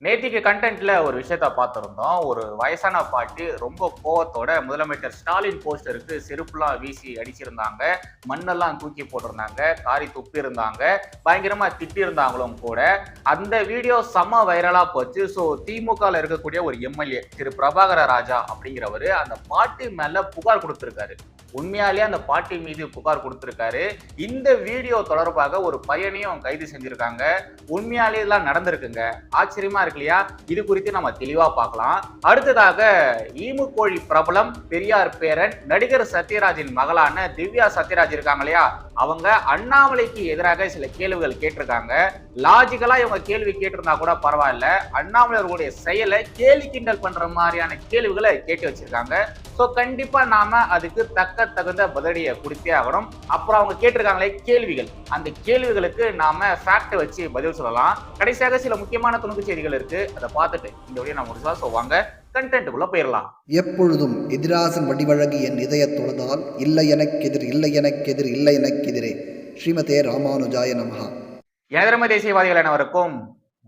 நேத்திக்கு கண்டென்ட்ல ஒரு விஷயத்த பார்த்திருந்தோம். ஒரு வயசான பாட்டி ரொம்ப கோவத்தோட முதலமைச்சர் ஸ்டாலின் போஸ்டருக்கு செருப்புலாம் வீசி அடிச்சிருந்தாங்க. மண்ணெல்லாம் தூக்கி போட்டிருந்தாங்க. காரி துப்பியிருந்தாங்க. பயங்கரமா திட்டியிருந்தாங்களும் கூட. அந்த வீடியோ செம்ம வைரலா போச்சு. ஸோ திமுகல இருக்கக்கூடிய ஒரு எம்எல்ஏ திரு பிரபாகர ராஜா அப்படிங்கிறவரு அந்த பாட்டி மேல புகார் கொடுத்திருக்காரு. உண்மையாலேயே அந்த பாட்டி மீது புகார் கொடுத்திருக்காரு. இந்த வீடியோ தொடர்பாக ஒரு பையனையும் கைது செஞ்சிருக்காங்க. உண்மையாலேயே இதெல்லாம் நடந்திருக்குங்க. ஆச்சரியமா இருக்கு இல்லையா? இது குறித்து நம்ம தெளிவா பார்க்கலாம். அடுத்ததாக ஈமுக்கோழி பிரபலம் பெரியார் பேரன் நடிகர் சத்யராஜின் மகளான திவ்யா சத்யராஜ் இருக்காங்க இல்லையா? அவங்க அண்ணாமலைக்கு எதிராக சில கேள்விகள் கேட்டிருக்காங்க. லாஜிக்கலா இவங்க கேள்வி கேட்டிருந்தா கூட பரவாயில்ல, அண்ணாமலை அவர்களுடைய செயலை கேலி கிண்டல் பண்ற மாதிரியான கேள்விகளை கேட்டு வச்சிருக்காங்க. சோ கண்டிப்பா நாம அதுக்கு தகுந்த பதிலடியை கொடுத்தே ஆகணும். அப்புறம் அவங்க கேட்டிருக்காங்களே கேள்விகள், அந்த கேள்விகளுக்கு நாம ஃபேக்ட் வச்சு பதில் சொல்லலாம். கடைசியாக சில முக்கியமான துணுக்கு செய்திகள் இருக்கு, அதை பார்த்துட்டு இந்த வீடியோ நான் முடிச்சா சொல்லுவாங்க. கண்டென்ட்டுக்குள்ள போயிடலாம். எப்பொழுதும் எதிராசன் வடிவழகு என் இதய தொழுதால் இல்லை எனக்கெதிர் இல்லை எனக்கெதிர் இல்லை எனக்கெதிரே. ஸ்ரீமதே ராமானுஜாய நமஹா. எனதர்ம தேசியவாதிகள் அனைவருக்கும்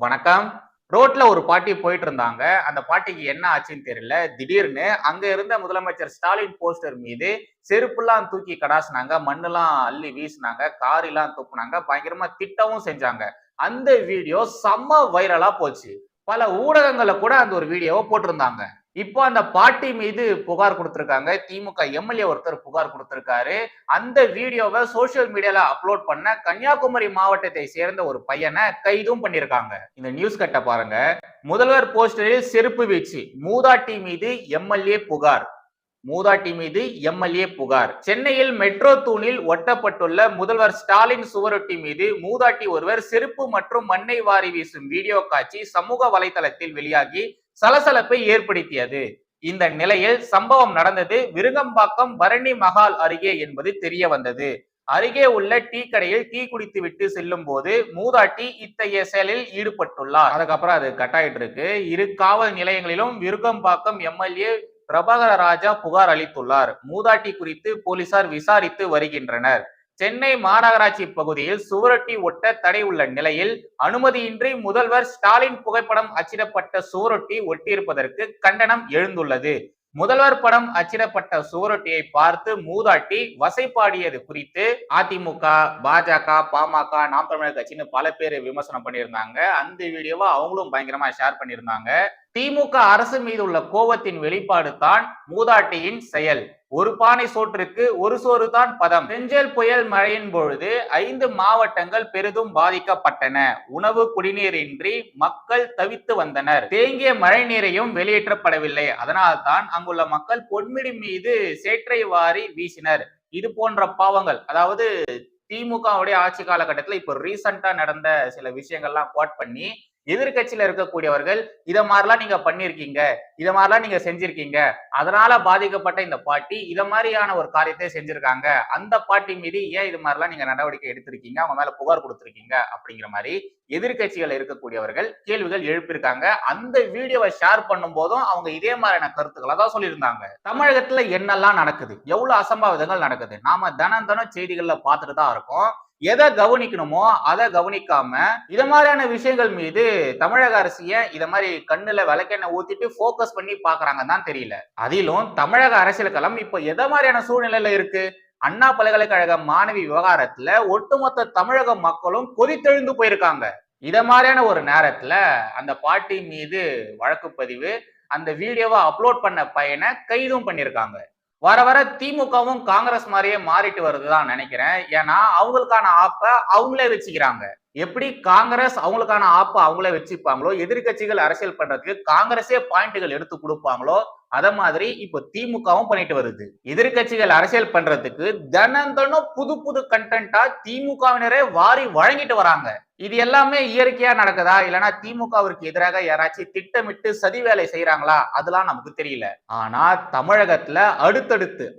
வணக்கம். ரோட்ல ஒரு பாட்டி போயிட்டு இருந்தாங்க. அந்த பாட்டிக்கு என்ன ஆச்சுன்னு தெரியல. திடீர்னு அங்க இருந்த முதலமைச்சர் ஸ்டாலின் போஸ்டர் மீது செருப்புலாம் தூக்கி கடாசினாங்க, மண்ணெல்லாம் அள்ளி வீசினாங்க, காரெல்லாம் துப்புனாங்க, பயங்கரமா திட்டவும் செஞ்சாங்க. அந்த வீடியோ செம்ம வைரலா போச்சு. பல ஊடகங்கள்ல கூட அந்த ஒரு வீடியோவை போட்டிருந்தாங்க. இப்போ அந்த பாட்டி மீது புகார் கொடுத்திருக்காங்க. திமுக எம்எல்ஏ ஒருத்தர் புகார் கொடுத்திருக்காரு. அந்த வீடியோவை சோசியல் மீடியால அப்லோட் பண்ண கன்னியாகுமரி மாவட்டத்தை சேர்ந்த ஒரு பையனை கைதும் பண்ணிருக்காங்க. இந்த நியூஸ் கட்ட பாருங்க. முதல்வர் போஸ்டரில் செருப்பு வீச்சு, மூதாட்டி மீது எம்எல்ஏ புகார். மூதாட்டி மீது எம்எல்ஏ புகார். சென்னையில் மெட்ரோ தூணில் ஒட்டப்பட்டுள்ள முதல்வர் ஸ்டாலின் சுவரொட்டி மீது மூதாட்டி ஒருவர் செருப்பு மற்றும் மண்ணை வாரி வீசும் வீடியோ காட்சி சமூக வலைதளத்தில் வெளியாகி சலசலப்பை ஏற்படுத்தியது. இந்த நிலையில் சம்பவம் நடந்தது விருகம்பாக்கம் பரணி மகால் அருகே என்பது தெரிய வந்தது. அருகே உள்ள டீ கடையில் டீ குடித்து விட்டு செல்லும் போது மூதாட்டி இத்தகைய செயலில் ஈடுபட்டுள்ளார். அதுக்கப்புறம் அது கட்டாயிட்டு இருக்கு. இரு காவல் நிலையங்களிலும் விருகம்பாக்கம் எம்எல்ஏ பிரபாகர ராஜா புகார் அளித்துள்ளார். மூதாட்டி குறித்து போலீசார் விசாரித்து வருகின்றனர். சென்னை மாநகராட்சி பகுதியில் சுவரொட்டி ஒட்ட தடை உள்ள நிலையில் அனுமதியின்றி முதல்வர் ஸ்டாலின் புகைப்படம் அச்சிடப்பட்ட சுவரொட்டி ஒட்டியிருப்பதற்கு கண்டனம் எழுந்துள்ளது. முதல்வர் படம் அச்சிடப்பட்ட சுவரொட்டியை பார்த்து மூதாட்டி வசைப்பாடியது குறித்து அதிமுக, பாஜக, பாமக, நாம் தமிழர் கட்சின்னு பல பேர் விமர்சனம் பண்ணியிருந்தாங்க. அந்த வீடியோவை அவங்களும் பயங்கரமா ஷேர் பண்ணியிருந்தாங்க. திமுக அரசு மீது உள்ள கோபத்தின் வெளிப்பாடு தான் மூதாட்டியின் செயல். ஒரு பானை சோற்றுக்கு ஒரு சோறு தான் பதம். செஞ்சல் புயல் மழையின் பொழுது 5 மாவட்டங்கள் பெரிதும் பாதிக்கப்பட்டன. உணவு குடிநீர் இன்றி மக்கள் தவித்து வந்தனர். தேங்கிய மழை நீரையும் வெளியேற்றப்படவில்லை. அதனால்தான் அங்குள்ள மக்கள் பொன்மிடி மீது சேற்றை வாரி வீசினர். இது போன்ற பாவங்கள், அதாவது திமுகவுடைய ஆட்சி காலகட்டத்தில் இப்ப ரீசெண்டா நடந்த சில விஷயங்கள்லாம் கோட் பண்ணி எதிர்கட்சியில இருக்கக்கூடியவர்கள் இத மாதிரிலாம் நீங்க பண்ணிருக்கீங்க, இத மாதிரிலாம் நீங்க செஞ்சிருக்கீங்க, அதனால பாதிக்கப்பட்ட இந்த பாட்டி இத மாதிரியான ஒரு காரியத்தை செஞ்சிருக்காங்க, அந்த பாட்டி மீது ஏன் இது மாதிரிலாம் நீங்க நடவடிக்கை எடுத்திருக்கீங்க, அவங்க மேல புகார் கொடுத்திருக்கீங்க அப்படிங்கிற மாதிரி எதிர்கட்சிகள் இருக்கக்கூடியவர்கள் கேள்விகள் எழுப்பியிருக்காங்க. அந்த வீடியோவை ஷேர் பண்ணும் போதும் அவங்க இதே மாதிரியான கருத்துக்களை தான் சொல்லியிருந்தாங்க. தமிழகத்துல என்னெல்லாம் நடக்குது, எவ்வளவு அசம்பாவிதங்கள் நடக்குது, நாம தினம் செய்திகள்ல பார்த்துட்டு தான் இருக்கோம். எதை கவனிக்கணுமோ அதை கவனிக்காம இத மாதிரியான விஷயங்கள் மீது தமிழக அரசு ஏன் இத மாதிரி கண்ணுல விளக்கெண்ணெய் ஊத்திட்டு போக்கஸ் பண்ணி பாக்குறாங்கன்னு தான் தெரியல. அதிலும் தமிழக அரசியல் களம் இப்ப எத மாதிரியான சூழ்நிலையில இருக்கு? அண்ணா பல்கலைக்கழக மாணவி விவகாரத்துல ஒட்டுமொத்த தமிழக மக்களும் கொதித்தெழுந்து போயிருக்காங்க. இத மாதிரியான ஒரு நேரத்துல அந்த பாட்டி மீது வழக்கு பதிவு, அந்த வீடியோவை அப்லோட் பண்ண பையனை கைதும் பண்ணிருக்காங்க. வர வர திமுகவும் காங்கிரஸ் மாதிரியே மாறிட்டு வருதுதான் நினைக்கிறேன். ஏன்னா அவங்களுக்கான ஆப்ப அவங்களே வச்சுக்கிறாங்க. எப்படி காங்கிரஸ் அவங்களுக்கான ஆப்ப அவங்களே வச்சுப்பாங்களோ, எதிர்கட்சிகள் அரசியல் பண்றதுக்கு காங்கிரஸே பாயிண்ட்கள் எடுத்து கொடுப்பாங்களோ, அத மாதிரி இப்ப திமுகவும் பண்ணிட்டு வருது. எதிர்கட்சிகள் அரசியல் பண்றதுக்கு தினம் புது புது கண்டென்ட்டா திமுகவினரே வாரி வழங்கிட்டு வராங்க. இது எல்லாமே இயற்கையா நடக்குதா, இல்லைன்னா திமுகவிற்கு எதிராக யாராச்சும் திட்டமிட்டு சதி வேலை செய்யறாங்களா, அதெல்லாம் நமக்கு தெரியல. ஆனா தமிழகத்துல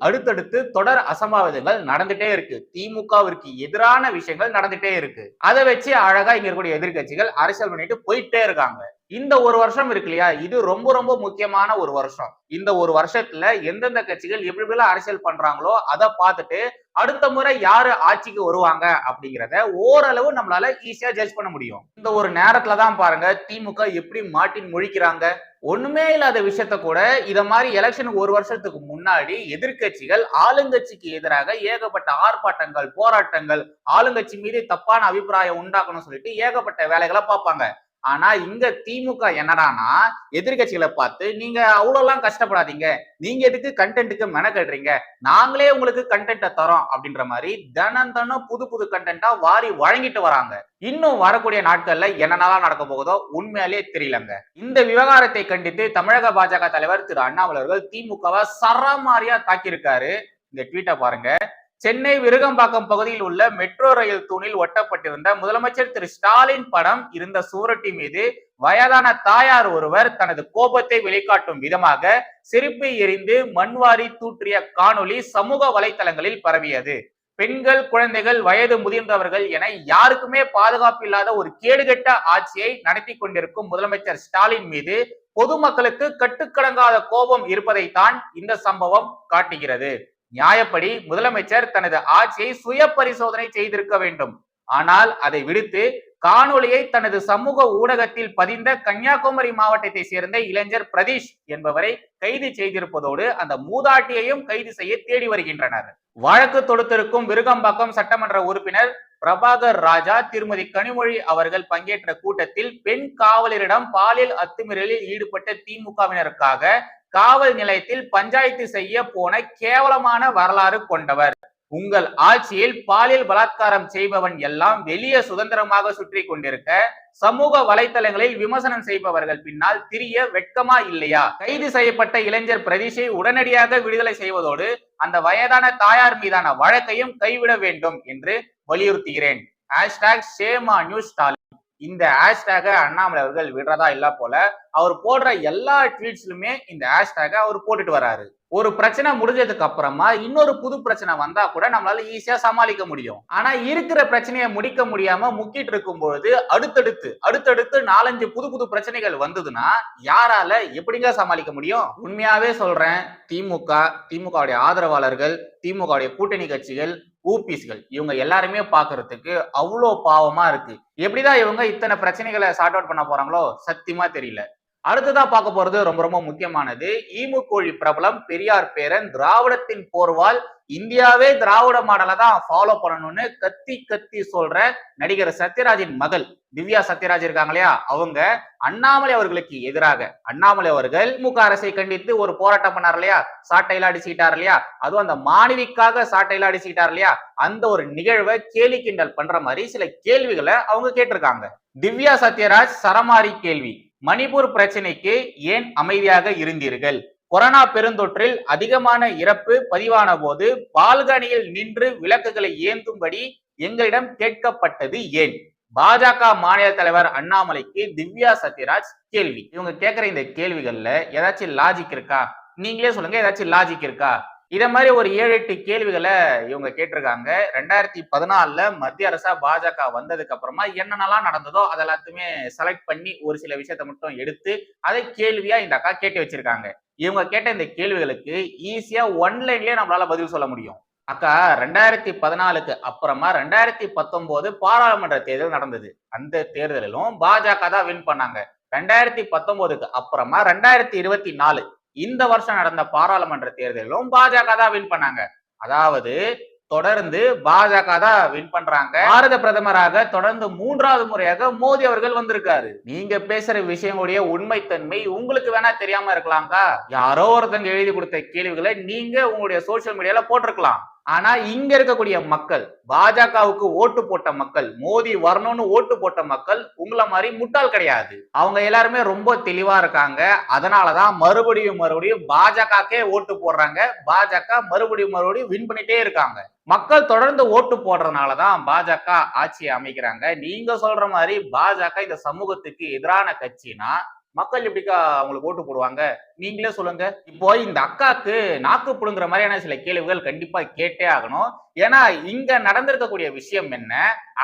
அடுத்தடுத்து தொடர் அசம்பாவிதங்கள் நடந்துட்டே இருக்கு. திமுகவிற்கு எதிரான விஷயங்கள் நடந்துட்டே இருக்கு. அதை வச்சு அழகா இங்க இருக்கக்கூடிய எதிர்கட்சிகள் அரசியல் பண்ணிட்டு போயிட்டே இருக்காங்க. இந்த ஒரு வருஷம் இருக்கு இல்லையா, இது ரொம்ப ரொம்ப முக்கியமான ஒரு வருஷம். இந்த ஒரு வருஷத்துல எந்தெந்த கட்சிகள் எப்படி எப்படிலாம் அரசியல் பண்றாங்களோ அதை பார்த்துட்டு அடுத்த முறை யாரு ஆட்சிக்கு வருவாங்க அப்படிங்கிறத ஓரளவு நம்மளால ஈஸியா ஜட்ஜ் பண்ண முடியும். இந்த ஒரு நேரத்துல தான் பாருங்க திமுக எப்படி மாட்டின் முழிக்கிறாங்க. ஒண்ணுமே இல்லாத விஷயத்த கூட இத மாதிரி எலெக்ஷனுக்கு ஒரு வருஷத்துக்கு முன்னாடி எதிர்க்கட்சிகள் ஆளுங்கட்சிக்கு எதிராக ஏகப்பட்ட ஆர்ப்பாட்டங்கள், போராட்டங்கள், ஆளுங்கட்சி மீது தப்பான அபிப்பிராயம் உண்டாக்கணும்னு சொல்லிட்டு ஏகப்பட்ட வேலைகளை பார்ப்பாங்க. ஆனா இங்க திமுக என்னடானா எதிர்கட்சிகளை பார்த்து நீங்க அவ்வளவு கஷ்டப்படாதீங்க, நீங்க எதுக்கு கண்டென்ட்டுக்கு மெனக்கடுறீங்க, நாங்களே உங்களுக்கு கண்டென்ட்டை தரோம் அப்படின்ற மாதிரி தினம் தினம் புது புது கண்டென்ட்டா வாரி வழங்கிட்டு வராங்க. இன்னும் வரக்கூடிய நாட்கள்ல என்னென்னலாம் நடக்க போகுதோ உண்மையாலே தெரியலங்க. இந்த விவகாரத்தை கண்டித்து தமிழக பாஜக தலைவர் திரு அண்ணாமலை அவர்கள் திமுகவை சரமாரியா தாக்கியிருக்காரு. இந்த ட்வீட்டை பாருங்க. சென்னை விருகம்பாக்கம் பகுதியில் உள்ள மெட்ரோ ரயில் தூணில் ஒட்டப்பட்டிருந்த முதலமைச்சர் திரு ஸ்டாலின் படம் இருந்த சுவரொட்டி மீது வயதான தாயார் ஒருவர் தனது கோபத்தை வெளிக்காட்டும் விதமாக செருப்பை எறிந்து மண்வாரி தூற்றிய காணொளி சமூக வலைதளங்களில் பரவியது. பெண்கள், குழந்தைகள், வயது முதிர்ந்தவர்கள் என யாருக்குமே பாதுகாப்பு இல்லாத ஒரு கேடுகெட்ட ஆட்சியை நடத்தி கொண்டிருக்கும் முதலமைச்சர் ஸ்டாலின் மீது பொதுமக்களுக்கு கட்டுக்கடங்காத கோபம் இருப்பதைத்தான் இந்த சம்பவம் காட்டுகிறது. நியாயப்படி முதலமைச்சர் தனது ஆட்சியை சுய பரிசோதனை செய்திருக்க வேண்டும். ஆனால் அதை விடுத்து காணொளியை தனது சமூக ஊடகத்தில் பதிந்த கன்னியாகுமரி மாவட்டத்தை சேர்ந்த இளைஞர் பிரதீஷ் என்பவரை கைது செய்திருப்பதோடு அந்த மூதாட்டியையும் கைது செய்ய தேடி வருகின்றனர். வழக்கு தொடுத்திருக்கும் விருகம்பாக்கம் சட்டமன்ற உறுப்பினர் பிரபாகர் ராஜா, திருமதி கனிமொழி அவர்கள் பங்கேற்ற கூட்டத்தில் பெண் காவலரிடம் பாலியல் அத்துமீறலில் ஈடுபட்ட திமுகவினருக்காக காவல் நிலையத்தில் பஞ்சாயத்து செய்ய போன கேவலமான வரலாறு கொண்டவர். உங்கள் ஆட்சியில் பாலியல் பலாத்காரம் செய்பவன் எல்லாம் வெளியே சுதந்திரமாக சுற்றி கொண்டிருக்க சமூக வலைதளங்களில் விமர்சனம் செய்பவர்கள் பின்னால் திரிய வெட்கமா இல்லையா? கைது செய்யப்பட்ட இளைஞர் பிரதீஷை உடனடியாக விடுதலை செய்வதோடு அந்த வயதான தாயார் மீதான வழக்கையும் கைவிட வேண்டும் என்று வலியுறுத்துகிறேன். #ShameOnYouStalin. இந்த ஹேஷ்டேக அண்ணாமலை அவர்கள் விடுறதா இல்ல போல. அவர் போடுற எல்லா ட்வீட்ஸ்லுமே இந்த ஹேஷ்டேக அவர் போட்டுட்டு வராரு. ஒரு பிரச்சனை முடிஞ்சதுக்கு அப்புறமா இன்னொரு புது பிரச்சனை வந்தா கூட நம்மளால ஈஸியா சமாளிக்க முடியும். ஆனா இருக்கிற பிரச்சனையை முடிக்க முடியாம முக்கிட்டு இருக்கும் பொழுது அடுத்தடுத்து 4-5 புது புது பிரச்சனைகள் வந்ததுன்னா யாரால எப்படிங்க சமாளிக்க முடியும்? உண்மையாவே சொல்றேன், திமுகவுடைய ஆதரவாளர்கள், திமுகவுடைய கூட்டணி கட்சிகள், ஊபிஸ்கள் இவங்க எல்லாருமே பாக்குறதுக்கு அவ்வளோ பாவமா இருக்கு. எப்படிதான் இவங்க இத்தனை பிரச்சனைகளை சார்ட் அவுட் பண்ண போறாங்களோ சத்தியமா தெரியல. அடுத்ததா பார்க்க போறது ரொம்ப ரொம்ப முக்கியமானது. ஈமு கோழி பிரபலம் பெரியார் பேரன் திராவிடத்தின் போர்வால் இந்தியாவே திராவிட மாடலை தான் ஃபாலோ பண்ணணும்னு கத்தி கத்தி சொல்ற நடிகர் சத்யராஜின் மகள் திவ்யா சத்யராஜ் இருக்காங்க இல்லையா, அவங்க அண்ணாமலை அவர்களுக்கு எதிராக, அண்ணாமலை அவர்கள் திமுக அரசை கண்டித்து ஒரு போராட்டம் பண்ணார் இல்லையா, சாட்டையில அடிச்சுக்கிட்டார் இல்லையா, அதுவும் அந்த மாணவிக்காக சாட்டையில அடிச்சுக்கிட்டார் இல்லையா, அந்த ஒரு நிகழ்வை கேலி கிண்டல் பண்ற மாதிரி சில கேள்விகளை அவங்க கேட்டிருக்காங்க. திவ்யா சத்யராஜ் சரமாரி கேள்வி: மணிப்பூர் பிரச்சனைக்கு ஏன் அமைதியாக இருந்தீர்கள்? கொரோனா பெருந்தொற்றில் அதிகமான இறப்பு பதிவான போது பால்கனியில் நின்று விளக்குகளை ஏந்தும்படி எங்களிடம் கேட்கப்பட்டது ஏன்? பாஜக மாநில தலைவர் அண்ணாமலைக்கு திவ்யா சத்யராஜ் கேள்வி. இவங்க கேட்கிற இந்த கேள்விகள்ல ஏதாச்சும் லாஜிக் இருக்கா? நீங்களே சொல்லுங்க, ஏதாச்சும் லாஜிக் இருக்கா? இத மாதிரி ஒரு 7-8 கேள்விகளை இவங்க கேட்டிருக்காங்க. 2014 மத்திய அரசா பாஜக வந்ததுக்கு அப்புறமா என்னென்னலாம் நடந்ததோ அதெல்லாத்தையுமே செலக்ட் பண்ணி ஒரு சில விஷயத்த மட்டும் எடுத்து அதை கேள்வியா இந்த அக்கா கேட்டு வச்சிருக்காங்க. இவங்க கேட்ட இந்த கேள்விகளுக்கு ஈஸியா ஒன்லைன்லயே நம்மளால பதில் சொல்ல முடியும். அக்கா, 2014க்கு அப்புறமா 2019 பாராளுமன்ற தேர்தல் நடந்தது. அந்த தேர்தலிலும் பாஜக தான் வின் பண்ணாங்க. 2019க்கு அப்புறமா 2024 இந்த வருஷம் நடந்த பாராளுமன்ற தேர்தலிலும் பாஜக தான் வின் பண்ணாங்க. அதாவது தொடர்ந்து பாஜக தான் வின் பண்றாங்க. பாரத பிரதமராக தொடர்ந்து 3வது முறையாக மோடி அவர்கள் வந்திருக்காரு. நீங்க பேசுற விஷயங்களுடைய உண்மைத்தன்மை உங்களுக்கு வேணா தெரியாம இருக்கலாம்க்கா. யாரோ ஒருத்தங்க எழுதி கொடுத்த கேள்விகளை நீங்க உங்களுடைய சோசியல் மீடியால போட்டிருக்கலாம். ஆனா இங்க இருக்கக்கூடிய மக்கள், பாஜகவுக்கு ஓட்டு போட்ட மக்கள், மோடி வரணும்னு ஓட்டு போட்ட மக்கள் உங்களை மாதிரி முட்டாள் கிடையாது. அவங்க எல்லாருமே ரொம்ப தெளிவா இருக்காங்க. அதனாலதான் மறுபடியும் பாஜகக்கே ஓட்டு போடுறாங்க. பாஜக மறுபடியும் வின் பண்ணிட்டே இருக்காங்க. மக்கள் தொடர்ந்து ஓட்டு போடுறதுனாலதான் பாஜக ஆட்சியை அமைக்கிறாங்க. நீங்க சொல்ற மாதிரி பாஜக இந்த சமூகத்துக்கு எதிரான கட்சினா மக்கள் எப்படிக்கா அவங்களுக்கு ஓட்டு போடுவாங்க? நீங்களே சொல்லுங்க. இப்போ இந்த அக்காக்கு நாக்கு புடுங்குற மாதிரியான சில கேள்விகள் கண்டிப்பா கேட்டே ஆகணும். ஏன்னா இங்க நடந்திருக்கக்கூடிய விஷயம் என்ன?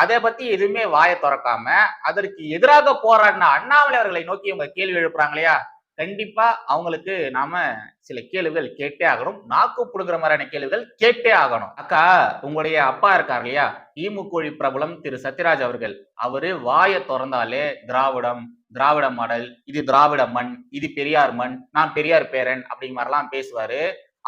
அதை பத்தி எதுவுமே வாயை திறக்காம அதற்கு எதிராக போராடின அண்ணாமலை அவர்களை நோக்கி இவங்க கேள்வி எழுப்புறாங்க இல்லையா? கண்டிப்பா அவங்களுக்கு நாம சில கேள்விகள் கேட்டே ஆகணும். நாக்கு புடுங்குற மாதிரியான கேள்விகள் கேட்டே ஆகணும். அக்கா, உங்களுடைய அப்பா இருக்கார் இல்லையா? ஈமுக்கோழி பிரபலம் திரு சத்யராஜ் அவர்கள். அவரு வாயை திறந்தாலே திராவிடம், திராவிட மாடல், இது திராவிட மண், இது பெரியார் மண், நான் பெரியார் பேரன் அப்படிங்கிற மாதிரிலாம் பேசுவாரு.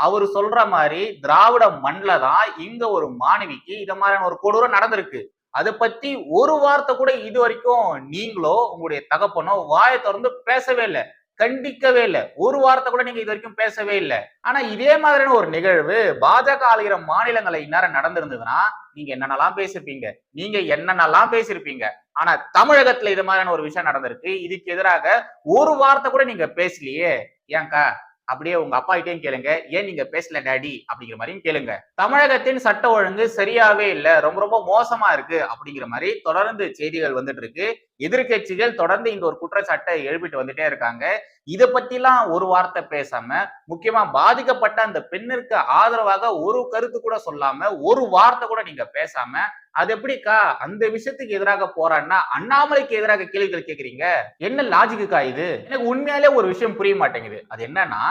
அவரு சொல்ற மாதிரி திராவிட மண்ல தான் இங்க ஒரு மாணவிக்கு இத மாதிரியான ஒரு கொடூரம் நடந்திருக்கு. அதை பத்தி ஒரு வார்த்தை கூட இது வரைக்கும் நீங்களோ உங்களுடைய தகப்பனோ வாயை திறந்து பேசவே இல்லை, கண்டிக்கவே இல்லை. ஒரு வார்த்தை கூட நீங்க இது வரைக்கும் பேசவே இல்லை. ஆனா இதே மாதிரியான ஒரு நிகழ்வு பாஜக ஆளுகிற மாநிலங்களை இந்நேரம் நடந்திருந்ததுன்னா நீங்க என்னென்னலாம் பேசிருப்பீங்க, நீங்க என்னென்னலாம் பேசிருப்பீங்க. ஆனா தமிழகத்துல இது மாதிரியான ஒரு விஷயம் நடந்திருக்கு. இதுக்கு எதிராக ஒரு வார்த்தை கூட நீங்க பேசலையே. ஏன்க்கா? அப்படியே உங்க அப்பா கிட்டையும் கேளுங்க, ஏன் நீங்க பேசல டாடி அப்படிங்கிற மாதிரியும் கேளுங்க. தமிழகத்தின் சட்ட ஒழுங்கு சரியாவே இல்ல, ரொம்ப ரொம்ப மோசமா இருக்கு அப்படிங்கிற மாதிரி தொடர்ந்து செய்திகள் வந்துட்டு இருக்கு. எதிர்கட்சிகள் தொடர்ந்து இந்த ஒரு குற்றச்சாட்டை எழுப்பிட்டு வந்துட்டே இருக்காங்க. இதை பத்திலாம் ஒரு வார்த்தை பேசாம, முக்கியமா பாதிக்கப்பட்ட அந்த பெண்ணிற்கு ஆதரவாக ஒரு கருத்து கூட சொல்லாம, ஒரு வார்த்தை கூட நீங்க பேசாம, அது எப்படிக்கா அந்த விஷயத்துக்கு எதிராக போராடினா அண்ணாமலைக்கு எதிராக கேள்விகள் கேக்குறீங்க? என்ன லாஜிக்குக்கா இது? எனக்கு உண்மையாலே ஒரு விஷயம் புரிய மாட்டேங்குது. அது என்னன்னா,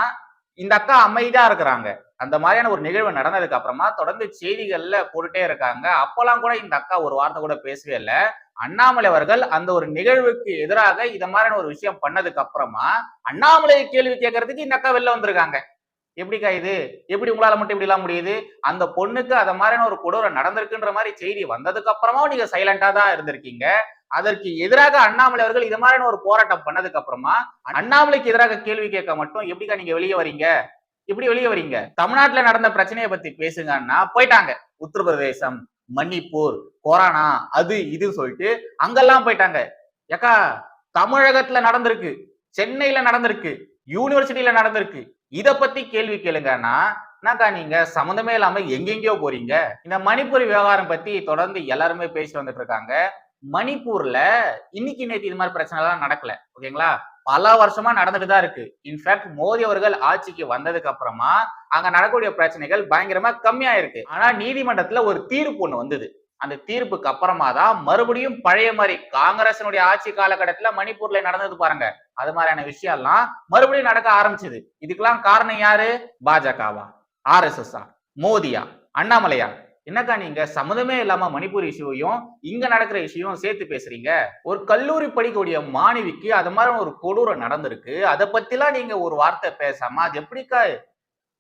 இந்த அக்கா அமைதியா இருக்கிறாங்க. அந்த மாதிரியான ஒரு நிகழ்வு நடந்ததுக்கு அப்புறமா தொடர்ந்து செய்திகள்ல போட்டுட்டே இருக்காங்க. அப்பெல்லாம் கூட இந்த அக்கா ஒரு வார்த்தை கூட பேசவே இல்லை. அண்ணாமலை அவர்கள் அந்த ஒரு நிகழ்வுக்கு எதிராக இத மாதிரியான ஒரு விஷயம் பண்ணதுக்கு அப்புறமா அண்ணாமலை கேள்வி கேட்கறதுக்கு இந்த அக்கா வெளில வந்திருக்காங்க. எப்படிக்கா இது? எப்படி உங்களால மட்டும் இப்படி எல்லாம் முடியுது? அந்த பொண்ணுக்கு அத மாதிரியான ஒரு கொடூரம் நடந்திருக்குன்ற மாதிரி செய்தி வந்ததுக்கு அப்புறமா நீங்க சைலண்டா தான் இருந்திருக்கீங்க. அதற்கு எதிராக அண்ணாமலை அவர்கள் இது மாதிரியான ஒரு போராட்டம் பண்ணதுக்கு அப்புறமா அண்ணாமலைக்கு எதிராக கேள்வி கேட்க மட்டும் எப்படிக்கா நீங்க வெளியே வரீங்க? எப்படி வெளியே வரீங்க? தமிழ்நாட்டுல நடந்த பிரச்சனையை பத்தி பேசுங்கன்னா போயிட்டாங்க. உத்தரப்பிரதேசம், மணிப்பூர், கொரோனா, அது இது சொல்லிட்டு அங்கெல்லாம் போயிட்டாங்க. ஏக்கா, தமிழகத்துல நடந்திருக்கு, சென்னையில நடந்திருக்கு, யூனிவர்சிட்டியில நடந்திருக்கு. இத பத்தி கேள்வி கேளுங்கன்னா என்னக்கா நீங்க சம்மந்தமே இல்லாம எங்கெங்கயோ போறீங்க. இந்த மணிப்பூர் விவகாரம் பத்தி தொடர்ந்து எல்லாருமே பேசி வந்துட்டு இருக்காங்க. மணிப்பூர்ல இன்னைக்கு நேத்து இது மாதிரி பிரச்சனை எல்லாம் நடக்கல, ஓகேங்களா? பல வருஷமா நடந்துட்டு தான் இருக்கு. இன்ஃபேக்ட் மோடி அவர்கள் ஆட்சிக்கு வந்ததுக்கு அப்புறமா அங்க நடக்கக்கூடிய பிரச்சனைகள் பயங்கரமா கம்மியா இருக்கு. ஆனா நீதிமன்றத்துல ஒரு தீர்ப்பு ஒண்ணு வந்தது. அந்த தீர்ப்புக்கு அப்புறமா தான் மறுபடியும் பழைய மாதிரி காங்கிரசினுடைய ஆட்சி காலகட்டத்துல மணிப்பூர்ல நடந்தது பாருங்க, அது மாதிரியான விஷயம் எல்லாம் மறுபடியும் நடக்க ஆரம்பிச்சது. இதுக்கெல்லாம் காரணம் யாரு? பாஜகவா, RSS, மோடியா, அண்ணாமலையா? என்னக்கா நீங்க சம்மதமே இல்லாம மணிப்பூர் இஷ்யூவையும் இங்க நடக்கிற இஷ்யூவும் சேர்த்து பேசுறீங்க? ஒரு கல்லூரி படிக்கக்கூடிய மாணவிக்கு அது மாதிரி ஒரு கொடூரம் நடந்திருக்கு, அதை பத்திலாம் நீங்க ஒரு வார்த்தை பேசாம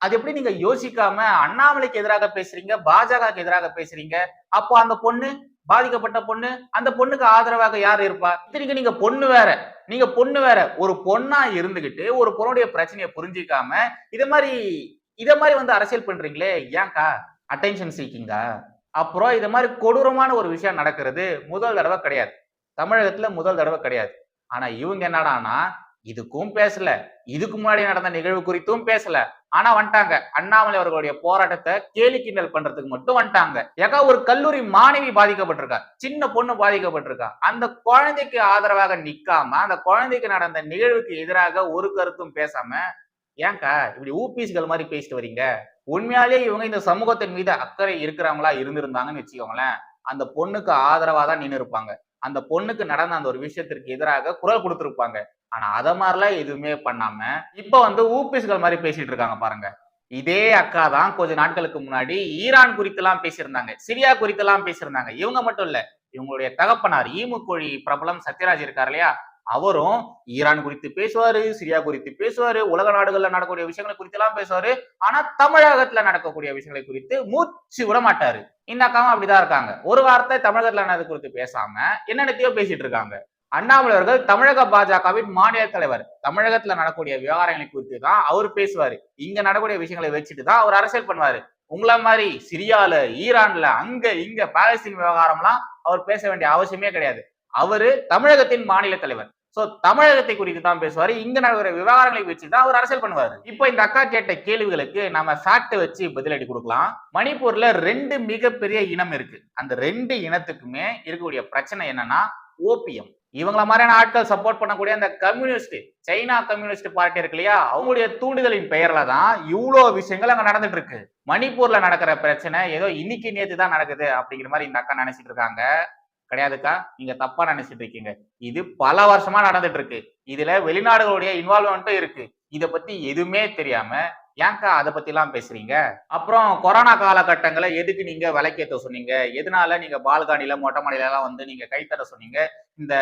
அது எப்படி நீங்க யோசிக்காம அண்ணாமலைக்கு எதிராக பேசுறீங்க, பாஜகவுக்கு எதிராக பேசுறீங்க? அப்போ அந்த பொண்ணு, பாதிக்கப்பட்ட பொண்ணு, அந்த பொண்ணுக்கு ஆதரவாக யார் இருப்பா? இத்தனைக்கு நீங்க பொண்ணு வேற. ஒரு பொண்ணா இருந்துகிட்டு ஒரு பொண்ணுடைய பிரச்சனையை புரிஞ்சிக்காம இத மாதிரி வந்து அரசியல் பண்றீங்களே, ஏன்க்கா? அட்டென்ஷன் சீக்கிங்கா? அப்புறம் இத மாதிரி கொடூரமான ஒரு விஷயம் நடக்கிறது முதல் தடவை கிடையாது. தமிழகத்துல முதல் தடவை கிடையாது. ஆனா இவங்க என்னடானா இதுக்கும் பேசல, இதுக்கு முன்னாடி நடந்த நிகழ்வு குறித்தும் பேசல. ஆனா வந்துட்டாங்க, அண்ணாமலை அவர்களுடைய போராட்டத்தை கேலி கிண்டல் பண்றதுக்கு மட்டும் வந்துட்டாங்க. ஏக்கா, ஒரு கல்லூரி மாணவி பாதிக்கப்பட்டிருக்கா, சின்ன பொண்ணு பாதிக்கப்பட்டிருக்கா. அந்த குழந்தைக்கு ஆதரவாக நிக்காம, அந்த குழந்தைக்கு நடந்த நிகழ்வுக்கு எதிராக ஒரு கருத்தும் பேசாம, ஏன்க்கா இப்படி ஊபிஸ்கள் மாதிரி பேசிட்டு வரீங்க? உண்மையாலேயே இவங்க இந்த சமூகத்தின் மீது அக்கறை இருக்கிறவங்களா இருந்திருந்தாங்கன்னு வச்சுக்கோங்களேன், அந்த பொண்ணுக்கு ஆதரவா தான் நின்று இருப்பாங்க. அந்த பொண்ணுக்கு நடந்த அந்த ஒரு விஷயத்திற்கு எதிராக குரல் கொடுத்திருப்பாங்க. ஆனா அத மாதிரிலாம் எதுவுமே பண்ணாம இப்ப வந்து ஊபிஸ்கள் மாதிரி பேசிட்டு இருக்காங்க பாருங்க. இதே அக்கா தான் கொஞ்ச நாட்களுக்கு முன்னாடி ஈரான் குறித்து எல்லாம் பேசியிருந்தாங்க, சிரியா குறித்து எல்லாம் பேசியிருந்தாங்க. இவங்க மட்டும் இல்ல, இவங்களுடைய தகப்பனார் ஈமுக்கோழி பிரபலம் சத்யராஜ் இருக்கார் இல்லையா, அவரும் ஈரான் குறித்து பேசுவாரு, சிரியா குறித்து பேசுவாரு, உலக நாடுகள்ல நடக்கக்கூடிய விஷயங்களை குறித்து எல்லாம் பேசுவாரு. ஆனா தமிழகத்துல நடக்கக்கூடிய விஷயங்களை குறித்து மூச்சு விட மாட்டாரு. இந்த அக்காவும் அப்படிதான் இருக்காங்க. ஒரு வார்த்தை தமிழகத்துல நடந்தது குறித்து பேசாம என்னென்னத்தையோ பேசிட்டு இருக்காங்க. அண்ணாமலை அவர்கள் தமிழக பாஜகவின் மாநில தலைவர். தமிழகத்துல நடக்கக்கூடிய விவகாரங்களை குறித்து தான் அவர் பேசுவாரு. இங்க நடக்கக்கூடிய விஷயங்களை வச்சுட்டு தான் அவர் அரசியல் பண்ணுவாரு. உங்கள மாதிரி சிரியால, ஈரான்ல, அங்க இங்க பாலஸ்தீன் விவகாரம்லாம் அவர் பேச வேண்டிய அவசியமே கிடையாது. அவரு தமிழகத்தின் மாநில தலைவர். சோ தமிழகத்தை குறித்து தான் பேசுவாரு. இங்க நடக்கிற விவகாரங்களை வச்சுதான் அவர் அரசியல் பண்ணுவாரு. இப்போ இந்த அக்கா கேட்ட கேள்விகளுக்கு நம்ம ஃபேக்ட் வச்சு பதிலடி கொடுக்கலாம். மணிப்பூர்ல 2 மிகப்பெரிய இனம் இருக்கு. அந்த 2 இனத்துக்குமே இருக்கக்கூடிய பிரச்சனை என்னன்னா ஓபியம். இவங்கள மாதிரியான ஆட்கள் சப்போர்ட் பண்ணக்கூடிய அந்த கம்யூனிஸ்ட், சைனா கம்யூனிஸ்ட் பார்ட்டி இருக்கு இல்லையா, அவங்களுடைய தூண்டுதலின் பெயர்ல தான் இவ்வளோ விஷயங்கள் அங்க நடந்துட்டு இருக்கு. மணிப்பூர்ல நடக்கிற பிரச்சனை ஏதோ இன்னைக்கு நேத்து தான் நடக்குது அப்படிங்கிற மாதிரி இந்த அக்கா நினைச்சிட்டு இருக்காங்க. கிடையாதுக்கா, நீங்க தப்பா நினைச்சிட்டு இருக்கீங்க. இது பல வருஷமா நடந்துட்டு இருக்கு. இதுல வெளிநாடுகளுடைய இன்வால்வ்மெண்ட்டும் இருக்கு. இத பத்தி எதுவுமே தெரியாம ஏன்க்கா அத பத்தி எல்லாம் பேசுறீங்க? அப்புறம் கொரோனா காலகட்டங்களை எதுக்கு நீங்க விலக்கேத்த சொன்னீங்க? எதனால நீங்க பால்கனில மொட்டை மாடியில எல்லாம் வந்து நீங்க கைத்தட்ட சொன்னீங்க? இந்த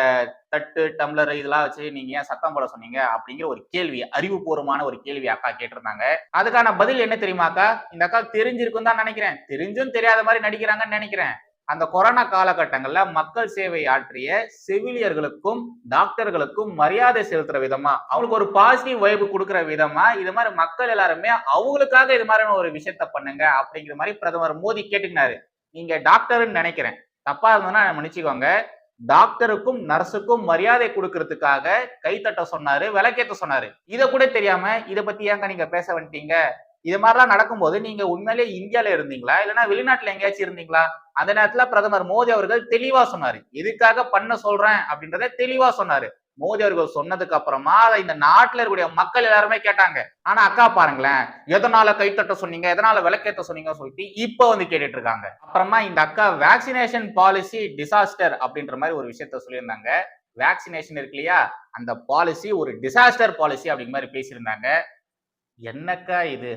தட்டு டம்ளர் இதெல்லாம் வச்சு நீங்க ஏன் சத்தம் போட சொன்னீங்க? அப்படிங்கிற ஒரு கேள்வி, அறிவுபூர்வமான ஒரு கேள்வி அக்கா கேட்டிருந்தாங்க. அதுக்கான பதில் என்ன தெரியுமாக்கா? இந்த அக்கா தெரிஞ்சிருக்கும் தான் நினைக்கிறேன். தெரிஞ்சும் தெரியாத மாதிரி நடிக்கிறாங்கன்னு நினைக்கிறேன். அந்த கொரோனா காலகட்டங்கள்ல மக்கள் சேவை ஆற்றிய செவிலியர்களுக்கும் டாக்டர்களுக்கும் மரியாதை செலுத்துற விதமா, அவங்களுக்கு ஒரு பாசிட்டிவ் வைப் கொடுக்கிற விதமா, இது மாதிரி மக்கள் எல்லாருமே அவங்களுக்காக இது மாதிரியான ஒரு விஷயத்த பண்ணுங்க அப்படிங்கிற மாதிரி பிரதமர் மோடி கேட்டுக்கினாரு. நீங்க டாக்டர்னு நினைக்கிறேன், தப்பா இருந்ததுன்னா மன்னிச்சுக்கோங்க. டாக்டருக்கும் நர்ஸுக்கும் மரியாதை கொடுக்கறதுக்காக கைத்தட்ட சொன்னாரு, விளக்கேத்த சொன்னாரு. இத கூட தெரியாம இத பத்தி ஏங்க நீங்க பேச வந்துட்டீங்க? இது மாதிரிலாம் நடக்கும்போது நீங்க உண்மையிலேயே இந்தியால இருந்தீங்களா, இல்லைன்னா வெளிநாட்டுல எங்கேயாச்சும் இருந்தீங்களா? அந்த நேரத்துல பிரதமர் மோடி அவர்கள் தெளிவா சொன்னாரு. எதுக்காக பண்ண சொல்றேன் அப்படின்றத தெளிவா சொன்னாரு. மோடி அவர்கள் சொன்னதுக்கு அப்புறமா அதை இந்த நாட்டுல இருக்கக்கூடிய மக்கள் எல்லாருமே கேட்டாங்க. ஆனா அக்கா பாருங்களேன், எதனால கைத்தட்ட சொன்னீங்க, எதனால விளக்கேத்த சொன்னீங்க சொல்லிட்டு இப்ப வந்து கேட்டுட்டு இருக்காங்க. அப்புறமா இந்த அக்கா வேக்சினேஷன் பாலிசி டிசாஸ்டர் அப்படின்ற மாதிரி ஒரு விஷயத்த சொல்லியிருந்தாங்க. வேக்சினேஷன் இருக்கு இல்லையா, அந்த பாலிசி ஒரு டிசாஸ்டர் பாலிசி அப்படிங்கிற மாதிரி பேசியிருந்தாங்க. என்னக்கா இது?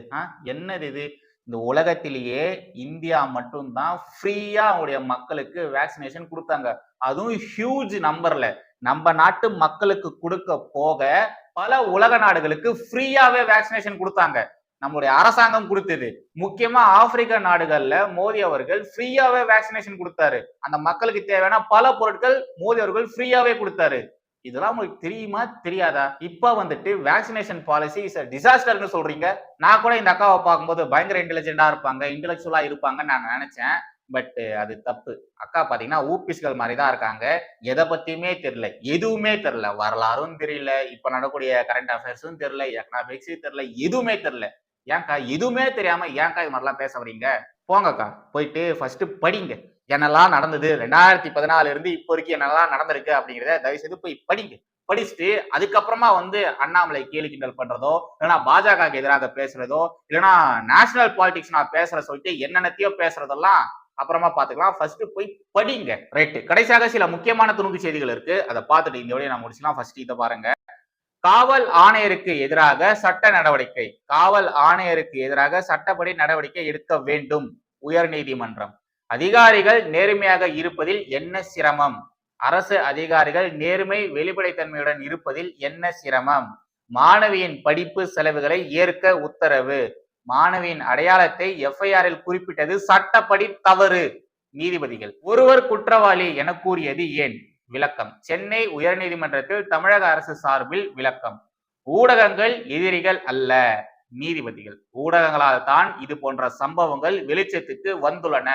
என்னது இது? இந்த உலகத்திலேயே இந்தியா மட்டும்தான் ஃப்ரீயா அவங்களுடைய மக்களுக்கு வேக்சினேஷன் கொடுத்தாங்க. அதுவும் ஹியூஜ் நம்பர்ல. நம்ம நாட்டு மக்களுக்கு கொடுக்க போக பல உலக நாடுகளுக்கு ஃப்ரீயாவே வேக்சினேஷன் கொடுத்தாங்க. நம்மளுடைய அரசாங்கம் கொடுத்தது. முக்கியமா ஆப்பிரிக்க நாடுகள்ல மோடி அவர்கள் ஃப்ரீயாவே வேக்சினேஷன் கொடுத்தாரு. அந்த மக்களுக்கு தேவையான பல பொருட்கள் மோடி அவர்கள் ஃப்ரீயாவே கொடுத்தாரு. இதெல்லாம் உங்களுக்கு தெரியுமா தெரியாதா? இப்ப வந்துட்டு வேக்சினேஷன் பாலிசி இஸ் a டிசாஸ்டர்னு சொல்றீங்க. நான் கூட இந்த அக்காவை பார்க்கும்போது பயங்கர இன்டெலிஜென்டா இருப்பாங்க, இன்டெலெக்சுவலா இருப்பாங்கன்னு நான் நினைச்சேன். பட் அது தப்பு. அக்கா பாத்தீங்கன்னா ஊபிஸ்கள் மாதிரி தான் இருக்காங்க. எதை பத்தியுமே தெரியல, எதுவுமே தெரியல, வரலாறும் தெரியல, இப்ப நடக்கூடிய கரண்ட் அஃபேர்ஸும் தெரியல, எக்கனாமிக்ஸும் தெரியல, எதுவுமே தெரியல. ஏன்க்கா எதுவுமே தெரியாம ஏன்க்கா இது மாதிரிலாம் பேச வரீங்க? போங்கக்கா, போயிட்டு ஃபர்ஸ்ட் படிங்க. என்னெல்லாம் நடந்தது 2014 இருந்து இப்போ வரைக்கும் என்னெல்லாம் நடந்திருக்கு அப்படிங்கிறத தயவு செய்து போய் படிங்க. படிச்சுட்டு அதுக்கப்புறமா வந்து அண்ணாமலை கேலி கிண்டல் பண்றதோ, இல்லைன்னா பாஜகவுக்கு எதிராக பேசுறதோ, இல்லைன்னா நேஷனல் பாலிடிக்ஸ் நான் பேசுற சொல்லிட்டு என்னென்னத்தையோ பேசுறதெல்லாம் அப்புறமா பாத்துக்கலாம். ஃபர்ஸ்ட் போய் படிங்க. ரைட். கடைசியாக சில முக்கியமான துணுக்கு செய்திகள் இருக்கு. அதை பார்த்துட்டு இந்த வீடியோ நான் முடிச்சுக்கலாம். ஃபர்ஸ்ட் இதை பாருங்க. காவல் ஆணையருக்கு எதிராக சட்ட நடவடிக்கை. காவல் ஆணையருக்கு எதிராக சட்டப்படி நடவடிக்கை எடுக்க வேண்டும் உயர் நீதிமன்றம். அதிகாரிகள் நேர்மையாக இருப்பதில் என்ன சிரமம்? அரசு அதிகாரிகள் நேர்மை வெளிப்படைத்தன்மையுடன் இருப்பதில் என்ன சிரமம்? மாணவியின் படிப்பு செலவுகளை ஏற்க உத்தரவு. மாணவியின் அடையாளத்தை எஃப்ஐஆரில் குறிப்பிட்டது சட்டப்படி தவறு. நீதிபதிகள் ஒருவர் குற்றவாளி என கூறியது ஏன்? விளக்கம். சென்னை உயர்நீதிமன்றத்தில் தமிழக அரசு சார்பில் விளக்கம். ஊடகங்கள் எதிரிகள் அல்ல. நீதிபதிகள் ஊடகங்களால் தான் இது போன்ற சம்பவங்கள் வெளிச்சத்துக்கு வந்துள்ளன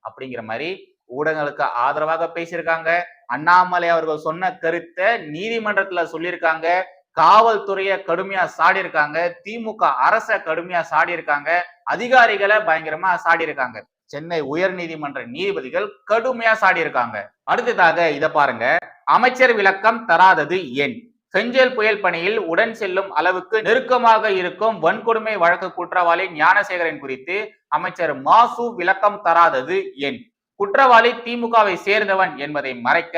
அப்படிங்கிற மாதிரி ஊடகங்களுக்கு ஆதரவாக பேசியிருக்காங்க. அண்ணாமலை அவர்கள் சொன்ன கருத்தை நீதிமன்றத்துல சொல்லியிருக்காங்க. காவல்துறையை கடுமையா சாடி இருக்காங்க. திமுக அரசை கடுமையா சாடி இருக்காங்க. அதிகாரிகளை பயங்கரமா சாடி இருக்காங்க. சென்னை உயர் நீதிமன்ற நீதிபதிகள் கடுமையா சாடி இருக்காங்க. அடுத்ததாக இத பாருங்க. அமைச்சர் விளக்கம் தராதது ஏன்? செஞ்சல் புயல் பணியில் உடன் செல்லும் அளவுக்கு நெருக்கமாக இருக்கும் வன்கொடுமை வழக்கு குற்றவாளி ஞானசேகரன் குறித்து அமைச்சர் மாசு விளக்கம் தராதது ஏன்? குற்றவாளி திமுகவை சேர்ந்தவன் என்பதை மறைக்க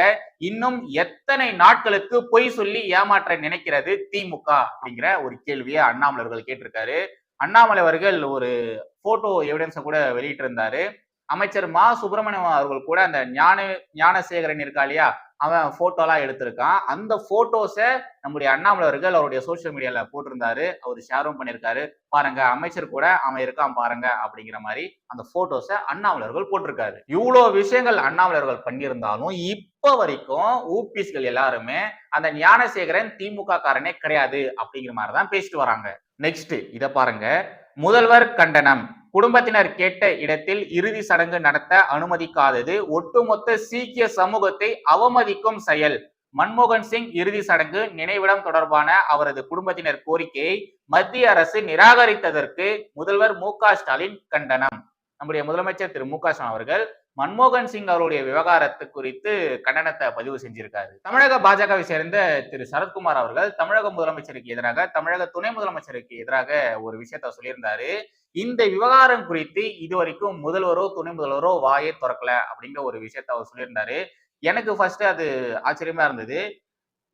இன்னும் எத்தனை நாட்களுக்கு பொய் சொல்லி ஏமாற்ற நினைக்கிறது திமுக அப்படிங்கிற ஒரு கேள்வியை அண்ணாமலை அவர்கள் கேட்டிருக்காரு. அண்ணாமலை அவர்கள் ஒரு போட்டோ எவிடன்ஸை கூட வெளியிட்டு இருந்தாரு. அமைச்சர் மா சுப்பிரமணியம் அவர்கள் கூட அந்த ஞானசேகரன் இருக்கா இல்லையா, அவன் போட்டோலாம் எடுத்திருக்கான். அந்த போட்டோஸை நம்முடைய அண்ணாமலை அவர்கள் அவருடைய சோசியல் மீடியால போட்டிருந்தாரு. அவர் ஷேரும் பண்ணியிருக்காரு. பாருங்க, அமைச்சர் கூட அவன் இருக்கான் பாருங்க அப்படிங்கிற மாதிரி அந்த போட்டோஸை அண்ணாமலை அவர்கள் போட்டிருக்காரு. இவ்வளவு விஷயங்கள் அண்ணாமலை அவர்கள் பண்ணியிருந்தாலும் இப்ப வரைக்கும் ஊபிஸ்கள் எல்லாருமே அந்த ஞானசேகரன் திமுக காரனே கிடையாது அப்படிங்கிற மாதிரிதான் பேசிட்டு வராங்க. நெக்ஸ்ட் இத பாருங்க. முதல்வர் கண்டனம். குடும்பத்தினர் கேட்ட இடத்தில் இறுதி சடங்கு நடத்த அனுமதிக்காதது ஒட்டுமொத்த சீக்கிய சமூகத்தை அவமதிக்கும் செயல். மன்மோகன் சிங் இறுதி சடங்கு நினைவிடம் தொடர்பான அவரது குடும்பத்தினர் கோரிக்கையை மத்திய அரசு நிராகரித்ததற்கு முதல்வர் மு க ஸ்டாலின் கண்டனம். நம்முடைய முதலமைச்சர் திரு மு க ஸ்டாலின் அவர்கள் மன்மோகன் சிங் அவருடைய விவகாரத்து குறித்து கண்டனத்தை பதிவு செஞ்சிருக்காரு. தமிழக பாஜகவை சேர்ந்த திரு சரத்குமார் அவர்கள் தமிழக முதலமைச்சருக்கு எதிராக, தமிழக துணை முதலமைச்சருக்கு எதிராக ஒரு விஷயத்த சொல்லியிருந்தாரு. இந்த விவகாரம் குறித்து இதுவரைக்கும் முதல்வரோ துணை முதல்வரோ வாயே திறக்கல அப்படிங்கிற ஒரு விஷயத்த அவர் சொல்லியிருந்தாரு. எனக்கு ஃபர்ஸ்ட் அது ஆச்சரியமா இருந்தது.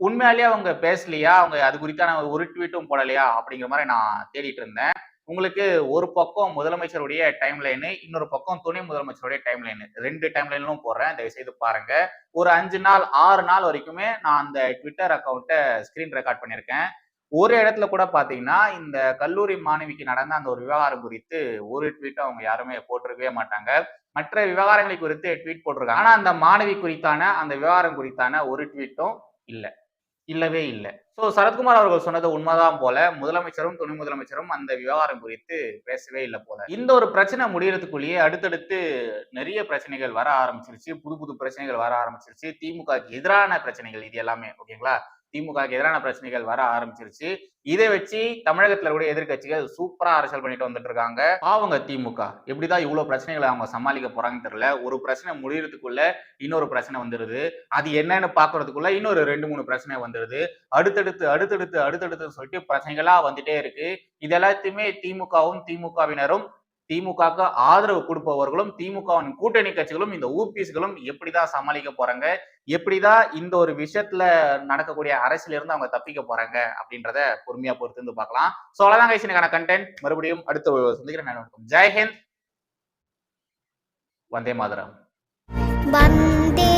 உண்மையாலேயே அவங்க பேசலையா? அவங்க அது குறித்தான ஒரு ட்வீட்டும் போடலையா? அப்படிங்கிற மாதிரி நான் தேடிட்டு இருந்தேன். உங்களுக்கு ஒரு பக்கம் முதலமைச்சருடைய டைம் லைனு, இன்னொரு பக்கம் துணை முதலமைச்சருடைய டைம் லைனு. 2 டைம் லைன்லும் போடுறேன். தயவுசெய்து பாருங்க. ஒரு 5 நாள், 6 நாள் வரைக்குமே நான் அந்த ட்விட்டர் அக்கவுண்ட்ட ஸ்கிரீன் ரெக்கார்ட் பண்ணியிருக்கேன். ஒரு இடத்துல கூட பார்த்தீங்கன்னா, இந்த கல்லூரி மாணவிக்கு நடந்த அந்த ஒரு விவகாரம் குறித்து ஒரு ட்வீட்டும் அவங்க யாருமே போட்டிருக்கவே மாட்டாங்க. மற்ற விவகாரங்களை குறித்து ட்வீட் போட்டிருக்காங்க. ஆனா அந்த மாணவி குறித்தான, அந்த விவகாரம் குறித்தான ஒரு ட்வீட்டும் இல்ல. இல்லவே இல்ல. சரத்குமார் அவர்கள் சொன்னது உண்மைதான் போல. முதலமைச்சரும், துணை முதலமைச்சரும் அந்த விவகாரம் குறித்து பேசவே இல்ல போல. இந்த ஒரு பிரச்சனை முடியறதுக்குள்ளேயே அடுத்தடுத்து நிறைய பிரச்சனைகள் வர ஆரம்பிச்சிருச்சு. புது புது பிரச்சனைகள் வர ஆரம்பிச்சிருச்சு. திமுகவுக்கு எதிரான பிரச்சனைகள் இது எல்லாமே. ஓகேங்களா? திமுகவுக்கு எதிரான பிரச்சனைகள் வர ஆரம்பிச்சிருச்சு. இதை வச்சு தமிழகத்துல இருக்கக்கூடிய எதிர்க்கட்சிகள் சூப்பரா அரசியல் பண்ணிட்டு வந்துட்டு இருக்காங்க. பாவங்க திமுக. எப்படிதான் இவ்வளவு பிரச்சனைகளை அவங்க சமாளிக்க போறாங்கன்னு தெரியல. ஒரு பிரச்சனை முடியறதுக்குள்ள இன்னொரு பிரச்சனை வந்துருது. அது என்னன்னு பாக்குறதுக்குள்ள இன்னொரு 2, 3 பிரச்சனை வந்துருது. அடுத்தடுத்து சொல்லிட்டு பிரச்சனைகளா வந்துட்டே இருக்கு. இது எல்லாத்தையுமே திமுகவும், திமுகவினரும், திமுகவுக்கு ஆதரவு கொடுப்பவர்களும், திமுகவின் கூட்டணி கட்சிகளும், இந்த ஊபிஸ்களும் எப்படிதான் சமாளிக்க போறாங்க? எப்படிதான் இந்த ஒரு விஷயத்துல நடக்கக்கூடிய அரசியல இருந்து அவங்க தப்பிக்க போறாங்க அப்படின்றத பொறுமையா பொறுத்து இருந்து பார்க்கலாம். அவ்வளவுதான் கைஸ் எனக்கான கண்டென்ட். மறுபடியும் அடுத்த சந்திக்கிறேன். ஜெய் ஹிந்த், வந்தே மாதரம். வந்தே